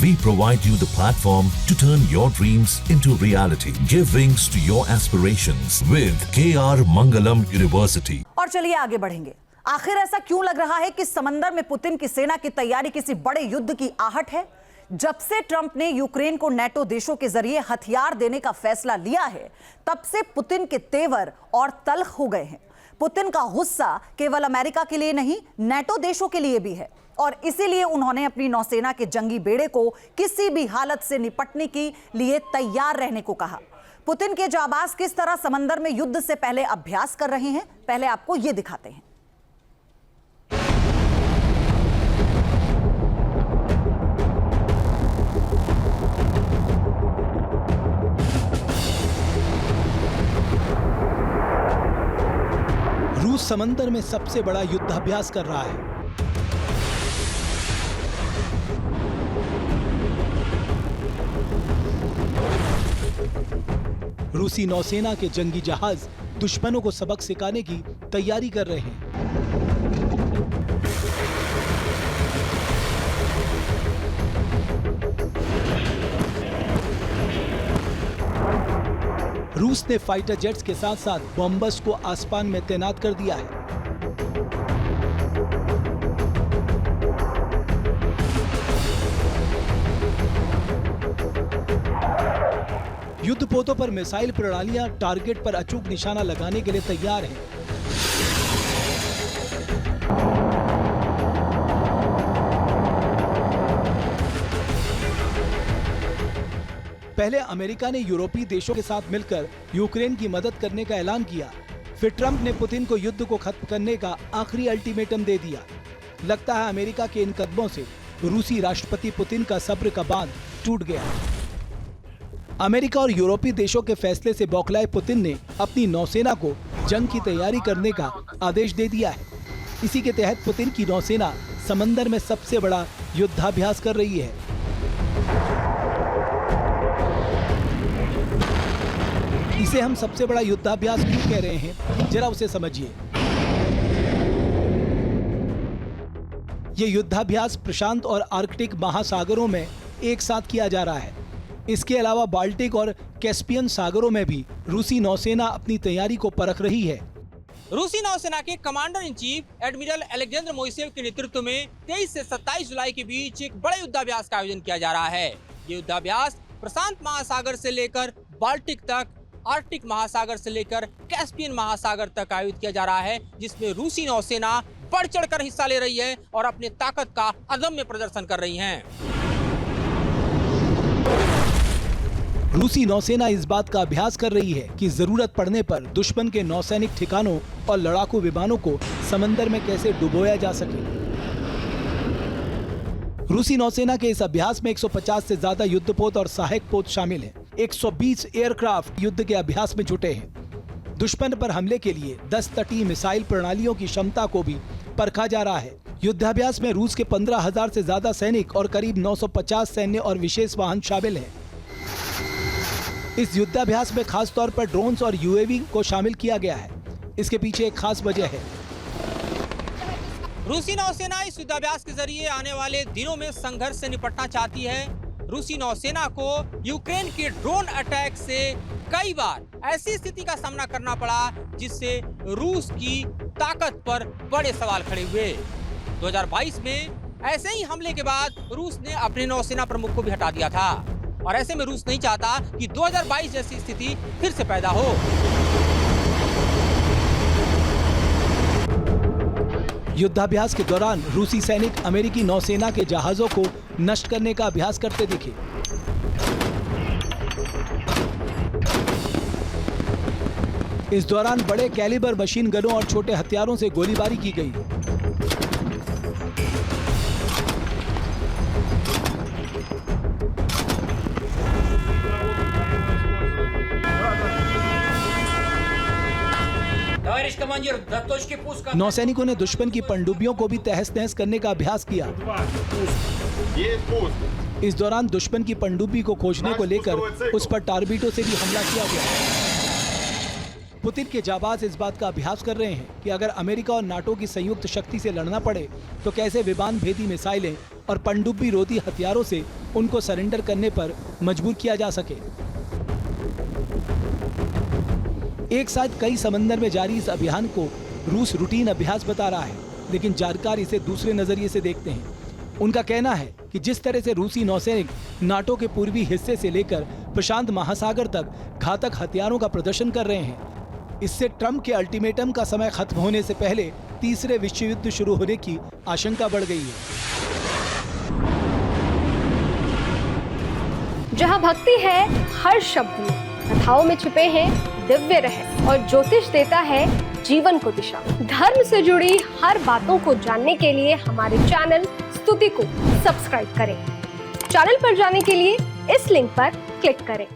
We provide you the platform to turn your dreams into reality. Give wings to your aspirations with KR Mangalam University. और चलिए आगे बढ़ेंगे। आखिर ऐसा क्यों लग रहा है कि समंदर में पुतिन की सेना की तैयारी किसी बड़े युद्ध की आहट है? जब से ट्रंप ने यूक्रेन को नेटो देशों के जरिए हथियार देने का फैसला लिया है, तब से पुतिन के तेवर और तल्ख हो गए हैं। पुतिन का गुस्सा केवल अमेरिका के लिए नहीं, नेटो देशों के लिए भी है और इसीलिए उन्होंने अपनी नौसेना के जंगी बेड़े को किसी भी हालत से निपटने के लिए तैयार रहने को कहा। पुतिन के जाबाज किस तरह समंदर में युद्ध से पहले अभ्यास कर रहे हैं, पहले आपको यह दिखाते हैं। रूस समंदर में सबसे बड़ा युद्धाभ्यास कर रहा है। रूसी नौसेना के जंगी जहाज दुश्मनों को सबक सिखाने की तैयारी कर रहे हैं। रूस ने फाइटर जेट्स के साथ साथ बॉम्बर्स को आसमान में तैनात कर दिया है। युद्धपोतों पर मिसाइल प्रणालियां टारगेट पर अचूक निशाना लगाने के लिए तैयार हैं। पहले अमेरिका ने यूरोपीय देशों के साथ मिलकर यूक्रेन की मदद करने का ऐलान किया। फिर ट्रंप ने पुतिन को युद्ध को खत्म करने का आखिरी अल्टीमेटम दे दिया। लगता है अमेरिका के इन कदमों से रूसी राष्ट्रपति पुतिन का सब्र का बांध टूट गया। अमेरिका और यूरोपीय देशों के फैसले से बौखलाए पुतिन ने अपनी नौसेना को जंग की तैयारी करने का आदेश दे दिया है। इसी के तहत पुतिन की नौसेना समंदर में सबसे बड़ा युद्धाभ्यास कर रही है। इसे हम सबसे बड़ा युद्धाभ्यास क्यों कह रहे हैं, जरा उसे समझिए। ये युद्धाभ्यास प्रशांत और आर्कटिक महासागरों में एक साथ किया जा रहा है। इसके अलावा बाल्टिक और कैस्पियन सागरों में भी रूसी नौसेना अपनी तैयारी को परख रही है। रूसी नौसेना के commander in chief admiral Alexander Moiseyev के नेतृत्व में 23 से 27 जुलाई के बीच एक बड़े युद्धाभ्यास का आयोजन किया जा रहा है। ये युद्धाभ्यास प्रशांत महासागर से लेकर बाल्टिक तक, आर्कटिक महासागर से लेकर कैस्पियन महासागर तक आयोजित किया जा रहा है, जिसमें रूसी नौसेना बढ़ चढ़कर हिस्सा ले रही है और अपनी ताकत का अदम्य प्रदर्शन कर रही है। रूसी नौसेना इस बात का अभ्यास कर रही है कि जरूरत पड़ने पर दुश्मन के नौसैनिक ठिकानों और लड़ाकू विमानों को समंदर में कैसे डुबोया जा सके। रूसी नौसेना के इस अभ्यास में 150 से ज्यादा युद्धपोत और सहायक पोत शामिल हैं। 120 एयरक्राफ्ट युद्ध के अभ्यास में जुटे हैं। दुश्मन पर हमले के लिए 10 तटीय मिसाइल प्रणालियों की क्षमता को भी परखा जा रहा है। युद्धाभ्यास में रूस के 15,000 से ज्यादा सैनिक और करीब 950 सैन्य और विशेष वाहन शामिल हैं। इस युद्धाभ्यास में खास तौर पर ड्रोन्स और यूएवी को शामिल किया गया है। इसके पीछे एक खास वजह है। रूसी नौसेना इस युद्धाभ्यास के जरिए आने वाले दिनों में संघर्ष से निपटना चाहती है। रूसी नौसेना को यूक्रेन के ड्रोन अटैक से कई बार ऐसी स्थिति का सामना करना पड़ा जिससे रूस की ताकत पर बड़े सवाल खड़े हुए। 2022 में ऐसे ही हमले के बाद रूस ने अपने नौसेना प्रमुख को भी हटा दिया था और ऐसे में रूस नहीं चाहता कि 2022 जैसी स्थिति फिर से पैदा हो। युद्धाभ्यास के दौरान रूसी सैनिक अमेरिकी नौसेना के जहाजों को नष्ट करने का अभ्यास करते दिखे। इस दौरान बड़े कैलिबर मशीन गनों और छोटे हथियारों से गोलीबारी की गई। नौसैनिकों ने दुश्मन की पनडुब्बियों को भी तहस नहस करने का अभ्यास किया। इस दौरान दुश्मन की पनडुब्बी को खोजने को लेकर उस पर टारबीटों से भी हमला किया गया। पुतिन के जाबाज इस बात का अभ्यास कर रहे हैं कि अगर अमेरिका और नाटो की संयुक्त शक्ति से लड़ना पड़े तो कैसे विमान भेदी मिसाइलें और पनडुब्बी रोधी हथियारों से उनको सरेंडर करने पर मजबूर किया जा सके। एक साथ कई समंदर में जारी इस अभियान को रूस रूटीन अभ्यास बता रहा है, लेकिन जानकार इसे दूसरे नजरिए से देखते हैं। उनका कहना है कि जिस तरह से रूसी नौसैनिक नाटो के पूर्वी हिस्से से लेकर प्रशांत महासागर तक घातक हथियारों का प्रदर्शन कर रहे हैं, इससे ट्रंप के अल्टीमेटम का समय खत्म होने से पहले तीसरे विश्व युद्ध शुरू होने की आशंका बढ़ गई है। जहां भक्ति है हर शब्द में, कथाओं में छुपे हैं दिव्य रहस्य और ज्योतिष देता है जीवन को दिशा। धर्म से जुड़ी हर बातों को जानने के लिए हमारे चैनल स्तुति को सब्सक्राइब करें। चैनल पर जाने के लिए इस लिंक पर क्लिक करें।